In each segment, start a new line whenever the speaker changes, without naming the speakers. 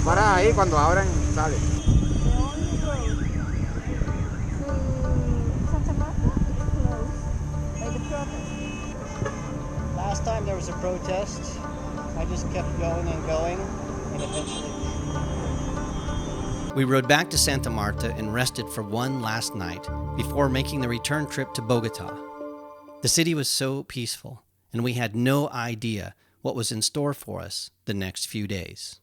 paras ahí, cuando abran, sale.
Last time there was a protest, I just kept going and going, and eventually...
We rode back to Santa Marta and rested for one last night before making the return trip to Bogota. The city was so peaceful, and we had no idea what was in store for us the next few days.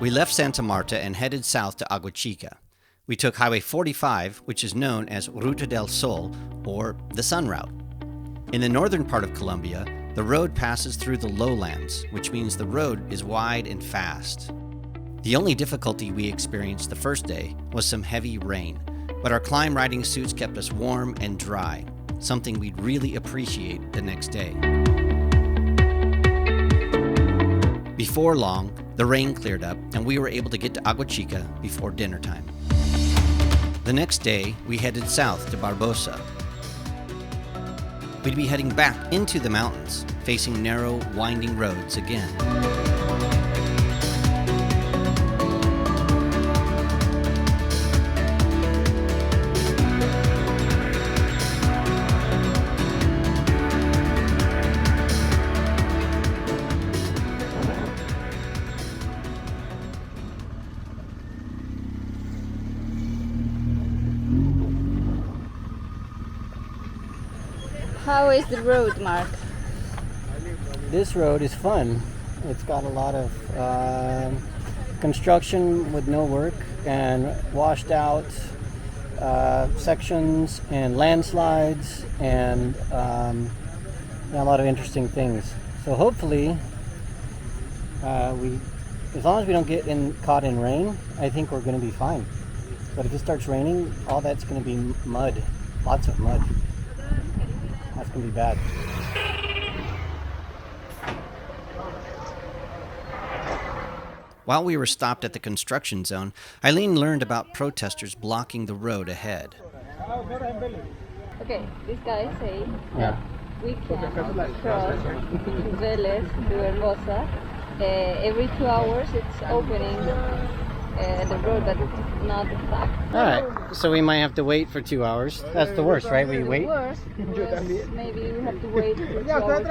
We left Santa Marta and headed south to Agua Chica. We took Highway 45, which is known as Ruta del Sol, or the Sun Route. In the northern part of Colombia, the road passes through the lowlands, which means the road is wide and fast. The only difficulty we experienced the first day was some heavy rain, but our climb riding suits kept us warm and dry, something we'd really appreciate the next day. Before long, the rain cleared up and we were able to get to Agua Chica before dinner time. The next day, we headed south to Barbosa. We'd be heading back into the mountains, facing narrow, winding roads again.
How is the road, Mark?
This road is fun. It's got a lot of construction with no work and washed out sections and landslides and a lot of interesting things. So hopefully, as long as we don't get caught in rain, I think we're going to be fine. But if it starts raining, all that's going to be mud, lots of mud. That's going to be bad.
While we were stopped at the construction zone, Ayleen learned about protesters blocking the road ahead.
Okay, this guy say that we can cross Vélez to Barbosa. Every 2 hours it's opening the road, but not the fact.
All right, so we might have to wait for 2 hours. That's the worst, right? We wait?
The worst, maybe we have to wait for 2 hours.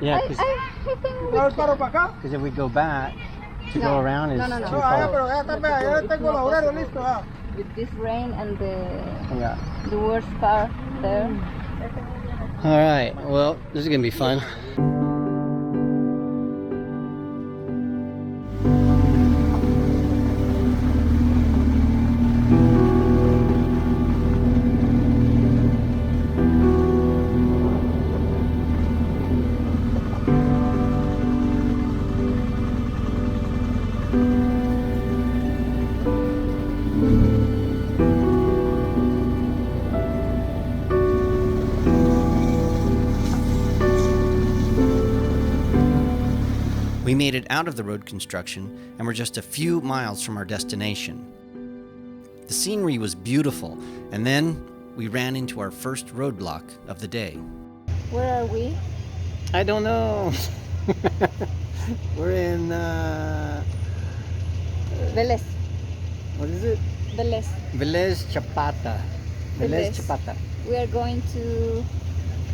Yeah,
I think we can.
because if we go back, to go around is too far.
With this rain and the worst car there.
All right, well, this is going to be fun.
We made it out of the road construction and were just a few miles from our destination. The scenery was beautiful, and then we ran into our first roadblock of the day.
Where are we?
I don't know. We're in...
Vélez.
What is it?
Vélez.
Vélez Chapata. Vélez
Vélez.
Chapata.
We are going to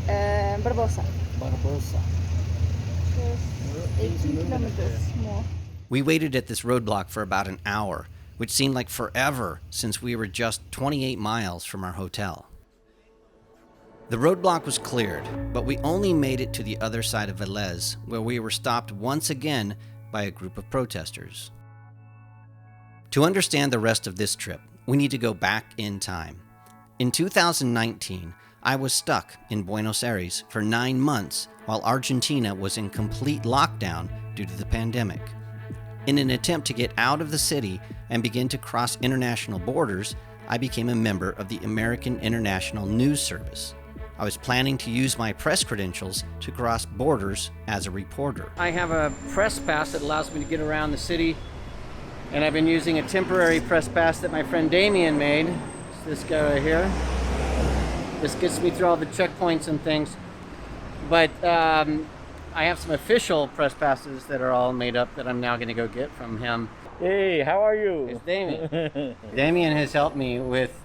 Barbosa.
Barbosa.
Just 18 kilometers more.
We waited at this roadblock for about an hour, which seemed like forever since we were just 28 miles from our hotel. The roadblock was cleared, but we only made it to the other side of Vélez, where we were stopped once again by a group of protesters. To understand the rest of this trip, we need to go back in time. In 2019, I was stuck in Buenos Aires for 9 months while Argentina was in complete lockdown due to the pandemic. In an attempt to get out of the city and begin to cross international borders, I became a member of the American International News Service. I was planning to use my press credentials to cross borders as a reporter. I have a press pass that allows me to get around the city, and I've been using a temporary press pass that my friend Damien made. It's this guy right here. This gets me through all the checkpoints and things. But I have some official press passes that are all made up that I'm now going to go get from him.
Hey, how are you?
It's Damien. Damien has helped me with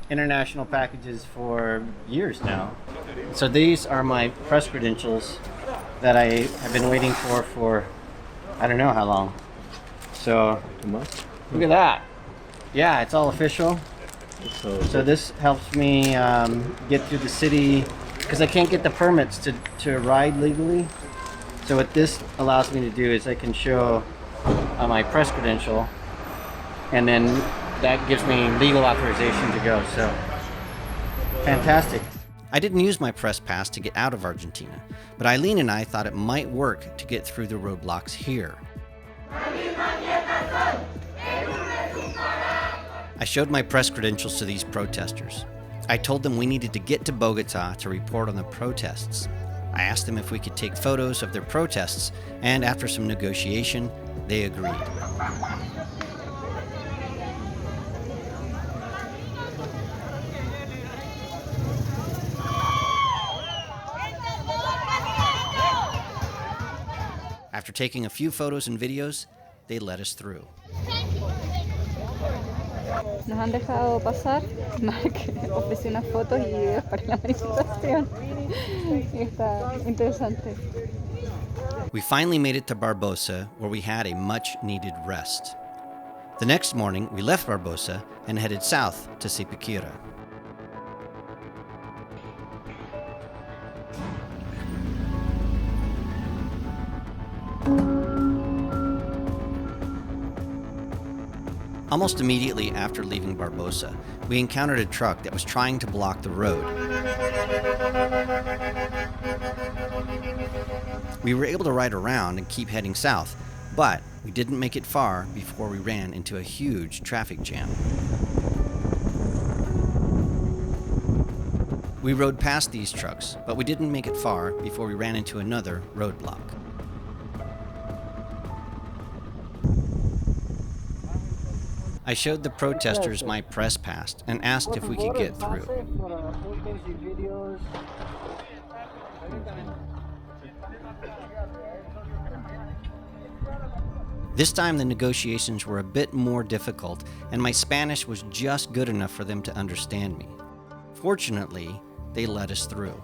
international packages for years now. So these are my press credentials that I have been waiting for I don't know how long. So look at that. Yeah, it's all official. So this helps me get through the city because I can't get the permits to ride legally. So what this allows me to do is I can show my press credential, and then that gives me legal authorization to go. So fantastic. I didn't use my press pass to get out of Argentina, but Ayleen and I thought it might work to get through the roadblocks here. I showed my press credentials to these protesters. I told them we needed to get to Bogota to report on the protests. I asked them if we could take photos of their protests, and after some negotiation, they agreed. After taking a few photos and videos, they let us through.
Nos han dejado pasar. Mark ofreció unas fotos y videos para la manifestación. Está interesante.
We finally made it to Barbosa, where we had a much-needed rest. The next morning, we left Barbosa and headed south to Zipaquirá. Almost immediately after leaving Barbosa, we encountered a truck that was trying to block the road. We were able to ride around and keep heading south, but we didn't make it far before we ran into a huge traffic jam. We rode past these trucks, but we didn't make it far before we ran into another roadblock. I showed the protesters my press pass and asked if we could get through. This time the negotiations were a bit more difficult, and my Spanish was just good enough for them to understand me. Fortunately, they let us through.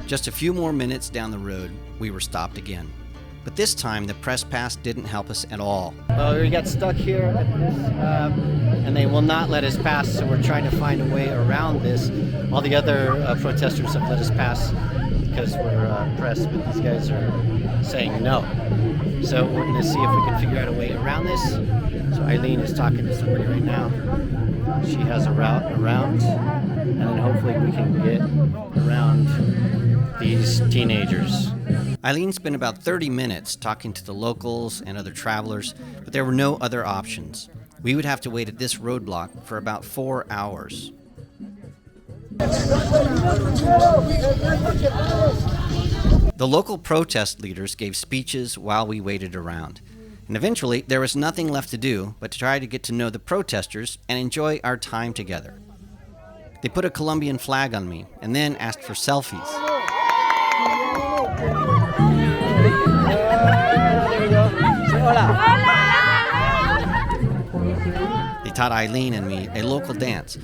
Just a few more minutes down the road, we were stopped again. But this time, the press pass didn't help us at all. We got stuck here at this, and they will not let us pass, so we're trying to find a way around this. All the other protesters have let us pass because we're press, but these guys are saying no. So we're going to see if we can figure out a way around this. So Ayleen is talking to somebody right now. She has a route around, and then hopefully we can get around these teenagers. Ayleen spent about 30 minutes talking to the locals and other travelers, but there were no other options. We would have to wait at this roadblock for about 4 hours. The local protest leaders gave speeches while we waited around. And eventually, there was nothing left to do but to try to get to know the protesters and enjoy our time together. They put a Colombian flag on me and then asked for selfies. They taught Ayleen and me a local dance.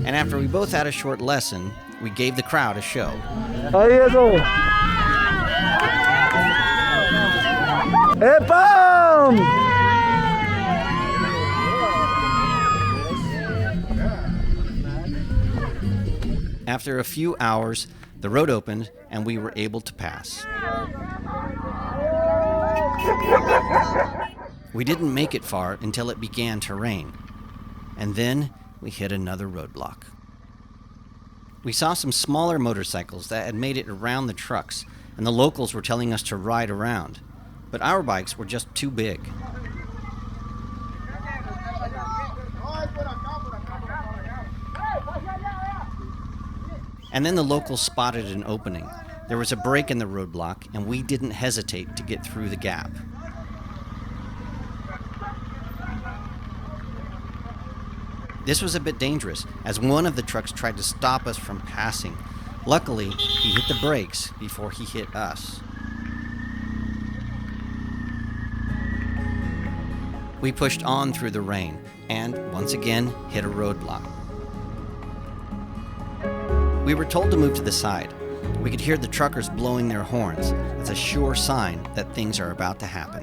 And after we both had a short lesson, we gave the crowd a show. After a few hours, the road opened and we were able to pass. We didn't make it far until it began to rain. And then we hit another roadblock. We saw some smaller motorcycles that had made it around the trucks, and the locals were telling us to ride around. But our bikes were just too big. And then the locals spotted an opening. There was a break in the roadblock, and we didn't hesitate to get through the gap. This was a bit dangerous, as one of the trucks tried to stop us from passing. Luckily, he hit the brakes before he hit us. We pushed on through the rain, and once again hit a roadblock. We were told to move to the side. We could hear the truckers blowing their horns. It's a sure sign that things are about to happen.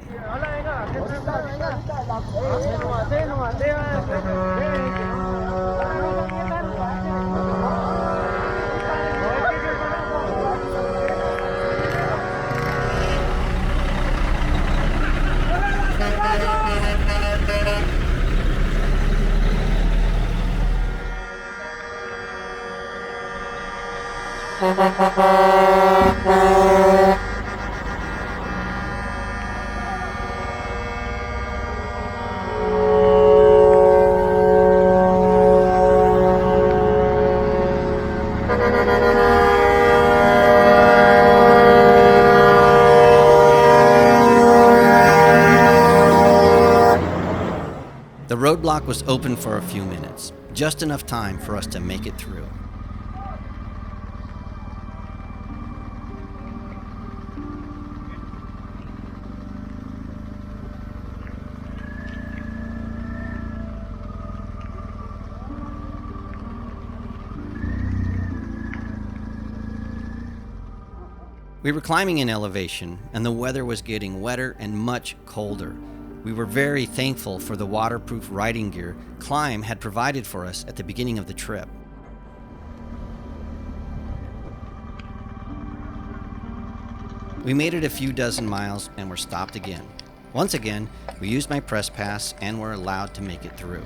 The roadblock was open for a few minutes, just enough time for us to make it through. We were climbing in elevation, and the weather was getting wetter and much colder. We were very thankful for the waterproof riding gear KLÍM had provided for us at the beginning of the trip. We made it a few dozen miles and were stopped again. Once again, we used my press pass and were allowed to make it through.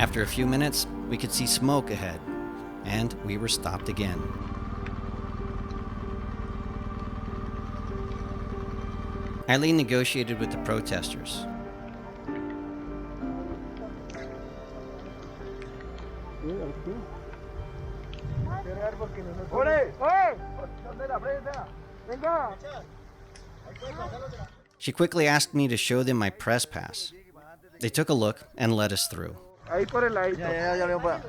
After a few minutes, we could see smoke ahead, and we were stopped again. Ayleen negotiated with the protesters. She quickly asked me to show them my press pass. They took a look and let us through.
Ahí por el ladito.
Ya le voy a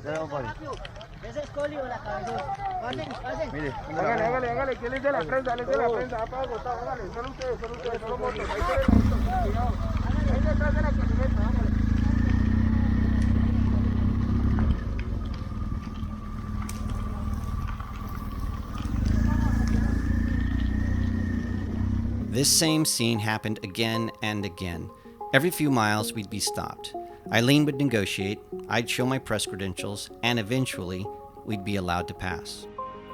Hágale, que él es de la prensa, va para Bogotá, hágale, solo ustedes, solo motos. Ahí por el ladito, cuidado. Ahí detrás de la camioneta, hágale.
This same scene happened again and again. Every few miles, we'd be stopped. Ayleen would negotiate, I'd show my press credentials, and eventually, we'd be allowed to pass.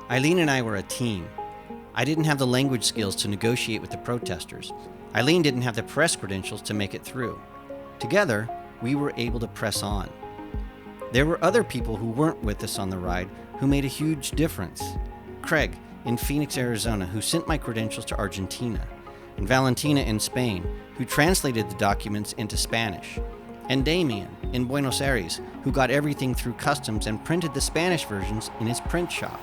Ayleen and I were a team. I didn't have the language skills to negotiate with the protesters. Ayleen didn't have the press credentials to make it through. Together, we were able to press on. There were other people who weren't with us on the ride who made a huge difference. Craig in Phoenix, Arizona, who sent my credentials to Argentina, and Valentina in Spain, who translated the documents into Spanish, and Damien in Buenos Aires, who got everything through customs and printed the Spanish versions in his print shop,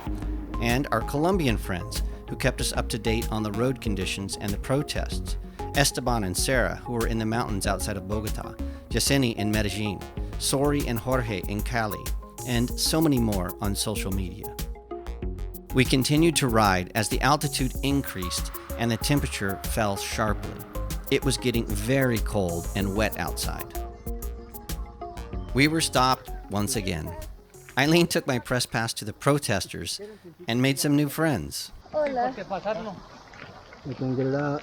and our Colombian friends, who kept us up to date on the road conditions and the protests, Esteban and Sarah, who were in the mountains outside of Bogota, Yesenia in Medellin, Sori and Jorge in Cali, and so many more on social media. We continued to ride as the altitude increased and the temperature fell sharply. It was getting very cold and wet outside. We were stopped once again. Ayleen took my press pass to the protesters and made some new friends.
Hola.
We can get it out.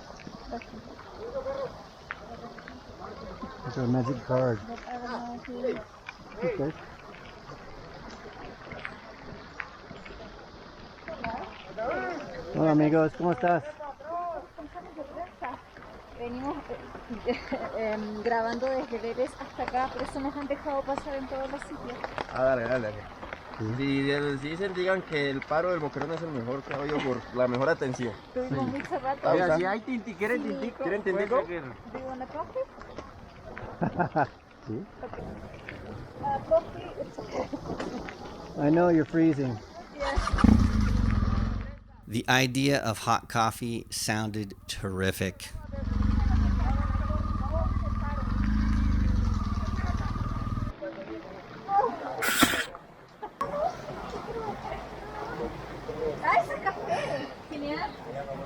It's a magic card.
But I don't know who.
Okay. Hola amigos, ¿cómo estás?
Venimos grabando desde Vélez hasta acá, por eso nos han dejado pasar en todos los sitios.
Ah, dale, dale, dale. Si dicen, digan que el paro del Boquerón es el mejor caballo por la mejor atención.
Tuvimos mucho rato.
Mira, si hay tinti, ¿quieren tintico? ¿Quieren tintico?
Do you want a coffee?
Sí.
Okay. Coffee, it's okay.
I know you're freezing.
Yes.
The idea of hot coffee sounded terrific.
Ah, ese café. Genial.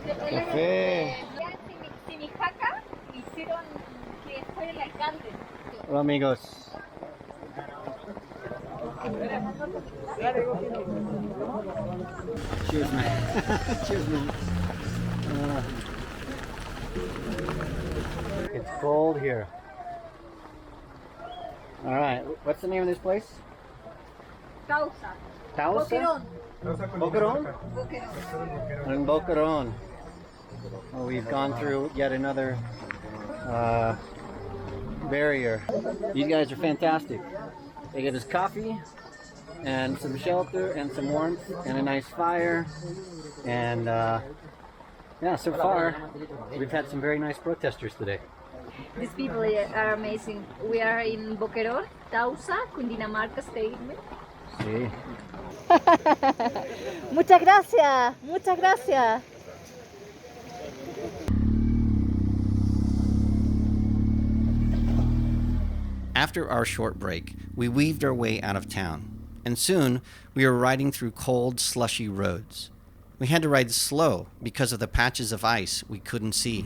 Café.
Si mi jaca hicieron que soy el alcalde.
Hola amigos. Cheers, man. Cheers, man. It's cold here. All right, what's the name of this place?
Causa.
Causa?
Boquerón.
Boquerón?
Boquerón.
In Boquerón. Well, we've gone through yet another barrier. These guys are fantastic. They give us coffee and some shelter and some warmth and a nice fire. And yeah, so far we've had some very nice protesters today.
These people are amazing. We are in Boquerón, Causa, Cundinamarca State.
Sí.
Muchas gracias, muchas gracias.
After our short break, we weaved our way out of town, and soon we were riding through cold, slushy roads. We had to ride slow because of the patches of ice we couldn't see.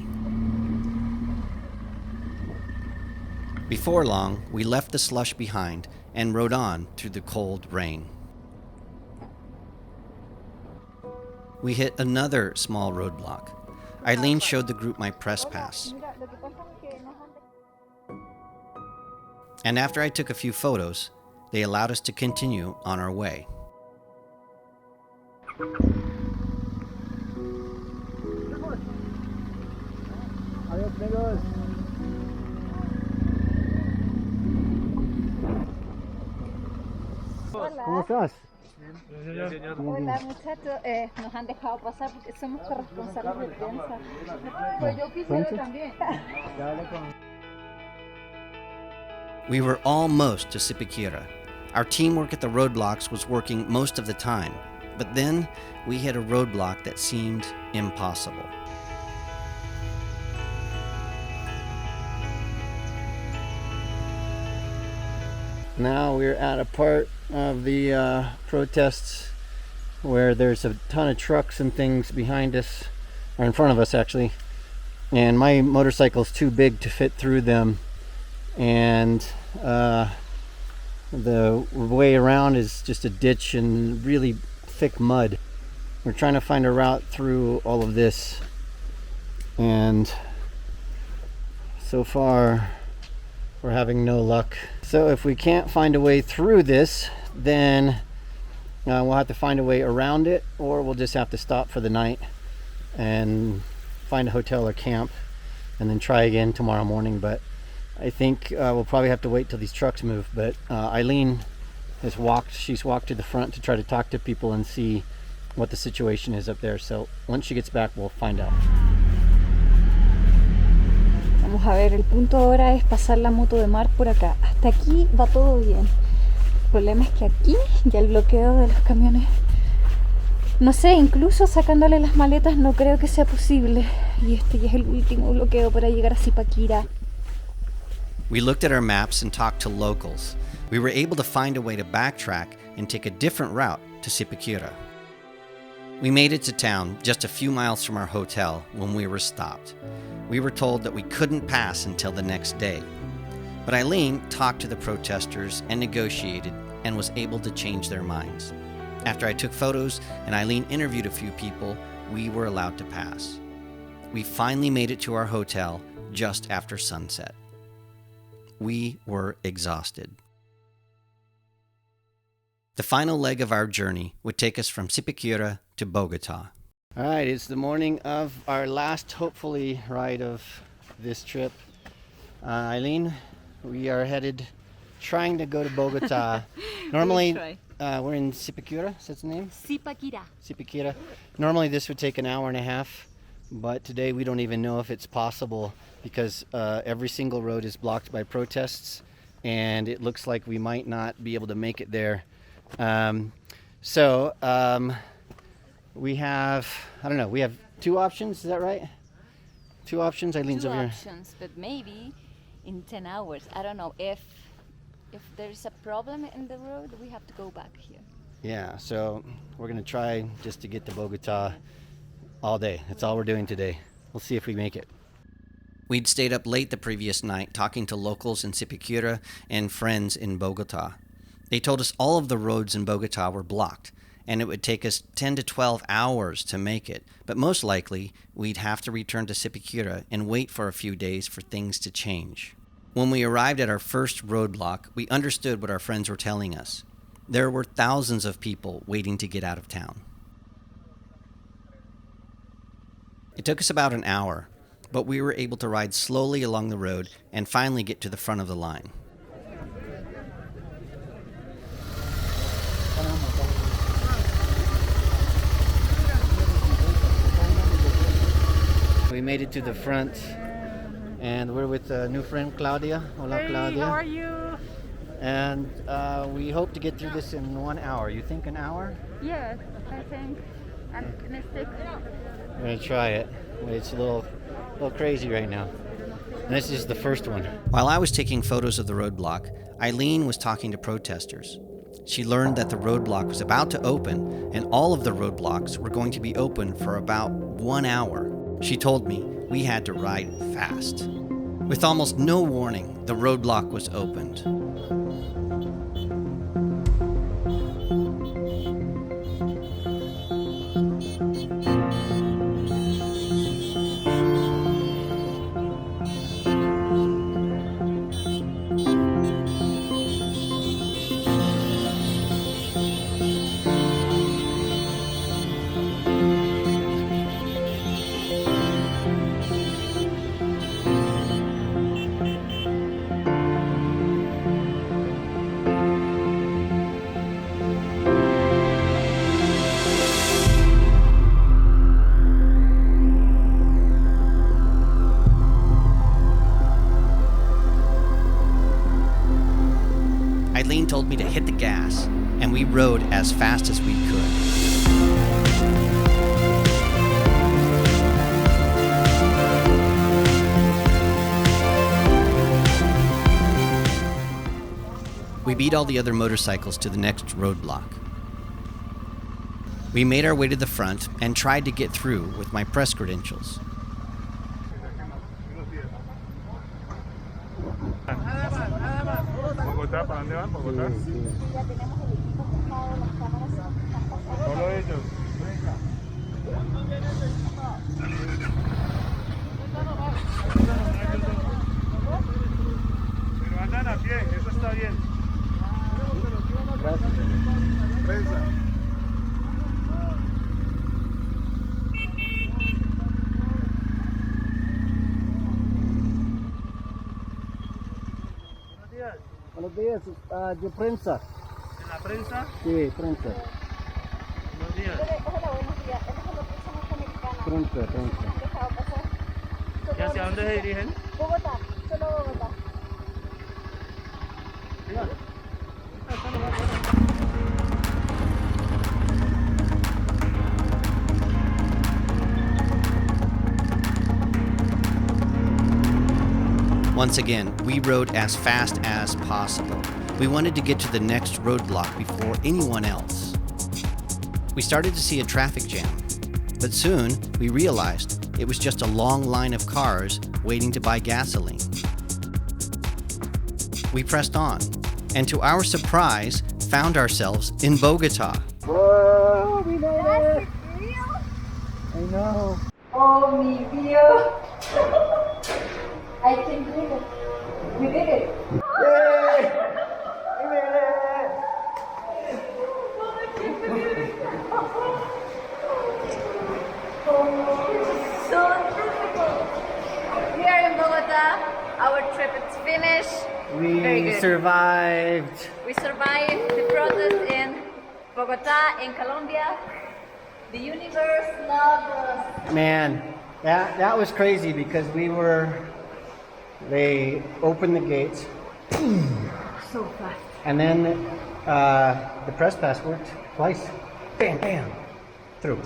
Before long, we left the slush behind and rode on through the cold rain. We hit another small roadblock. Ayleen showed the group my press pass. And after I took a few photos, they allowed us to continue on our way.
Adiós, amigos. ¿Cómo estás?
Hola muchachos, nos han dejado pasar porque somos corresponsales de prensa. Pues yo quisiera también.
We were almost to Zipaquirá. Our teamwork at the roadblocks was working most of the time, but then we hit a roadblock that seemed impossible.
Now we're at a part of the protests where there's a ton of trucks and things behind us, or in front of us actually, and my motorcycle's too big to fit through them, and the way around is just a ditch and really thick mud. We're trying to find a route through all of this, and so far we're having no luck. So if we can't find a way through this, then we'll have to find a way around it, or we'll just have to stop for the night and find a hotel or camp and then try again tomorrow morning. But I think we'll probably have to wait till these trucks move. But Ayleen has she's walked to the front to try to talk to people and see what the situation is up there. So once she gets back, we'll find out.
Vamos a ver, el punto ahora es pasar la moto de mar por acá. Hasta aquí va todo bien. El problema es que aquí ya el bloqueo de los camiones, no sé, incluso sacándole las maletas no creo que sea posible. Y este ya es el último bloqueo para llegar a Zipaquirá.
We looked at our maps and talked to locals. We were able to find a way to backtrack and take a different route to Zipaquirá. We made it to town just a few miles from our hotel when we were stopped. We were told that we couldn't pass until the next day. But Ayleen talked to the protesters and negotiated and was able to change their minds. After I took photos and Ayleen interviewed a few people, we were allowed to pass. We finally made it to our hotel just after sunset. we were exhausted. The final leg of our journey would take us from Zipaquirá to Bogota.
All right, it's the morning of our last, hopefully, ride of this trip. Ayleen, we are trying to go to Bogota. Normally, we're in Zipaquirá, is that the name? Zipaquirá. Normally this would take an hour and a half, but today we don't even know if it's possible because every single road is blocked by protests, and it looks like we might not be able to make it there. We have, I don't know, we have two options, is that right? Two options, Aileen's over here.
Two options, but maybe in 10 hours. I don't know, if there's a problem in the road, we have to go back here.
Yeah, so we're gonna try just to get to Bogota all day. That's all we're doing today. We'll see if we make it.
We'd stayed up late the previous night talking to locals in Zipaquirá and friends in Bogota. They told us all of the roads in Bogota were blocked, and it would take us 10 to 12 hours to make it, but most likely we'd have to return to Zipaquirá and wait for a few days for things to change. When we arrived at our first roadblock, we understood what our friends were telling us. There were thousands of people waiting to get out of town. It took us about an hour, but we were able to ride slowly along the road and finally get to the front of the line.
We made it to the front, and we're with a new friend, Claudia. Hola,
Hey,
Claudia.
how are you?
And we hope to get through this in 1 hour. You think an hour?
Yes, I think I'm optimistic.
We're gonna try it. It's a little crazy right now. And this is the first one.
While I was taking photos of the roadblock, Ayleen was talking to protesters. She learned that the roadblock was about to open, and all of the roadblocks were going to be open for about 1 hour. She told me we had to ride fast. With almost no warning, the roadblock was opened. Ayleen told me to hit the gas, and we rode as fast as we could. We beat all the other motorcycles to the next roadblock. We made our way to the front and tried to get through with my press credentials.
Bogotá, ¿para dónde van? Bogotá. Solo ellos. Pero andan a pie, eso está bien. Prensa.
Buenos días, de prensa.
¿En la prensa?
Sí, prensa.
Buenos días.
Hola, buenos días. Esta es la prensa norteamericana.
Prensa.
Dejado pasar.
¿Y hacia dónde se dirigen?
Bogotá, solo Bogotá.
Once again, we rode as fast as possible. We wanted to get to the next roadblock before anyone else. We started to see a traffic jam, but soon we realized it was just a long line of cars waiting to buy gasoline. We pressed on, and to our surprise, found ourselves in Bogota.
Whoa, we made it! I know.
Oh, mi Dios. I can do it. We did it! So difficult! We are in Bogota. Our trip is finished. Very
We
good.
survived.
We survived the protest in Bogota, in Colombia. The universe loved us.
Man, that was crazy because they opened the gates
So fast.
and then the press pass worked twice. Bam, bam, through.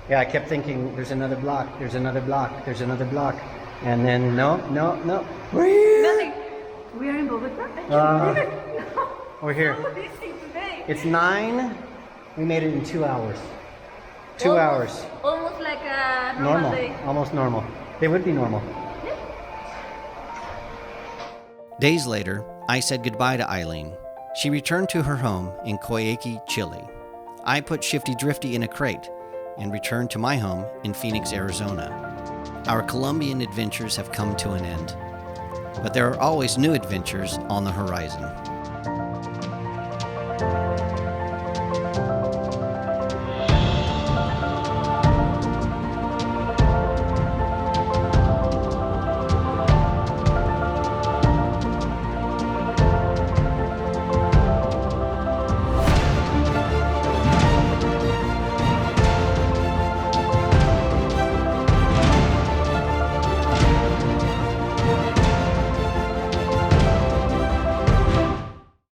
Yeah, I kept thinking there's another block, there's another block, there's another block. And then no.
Nothing. We are in Bogota.
We're here.
So busy today.
It's 9. We made it in 2 hours. 2 hours.
Almost like a normal day.
Almost normal. They would be normal.
Days later, I said goodbye to Ayleen. She returned to her home in Coyhaique, Chile. I put Shifty Drifty in a crate and returned to my home in Phoenix, Arizona. Our Colombian adventures have come to an end, but there are always new adventures on the horizon.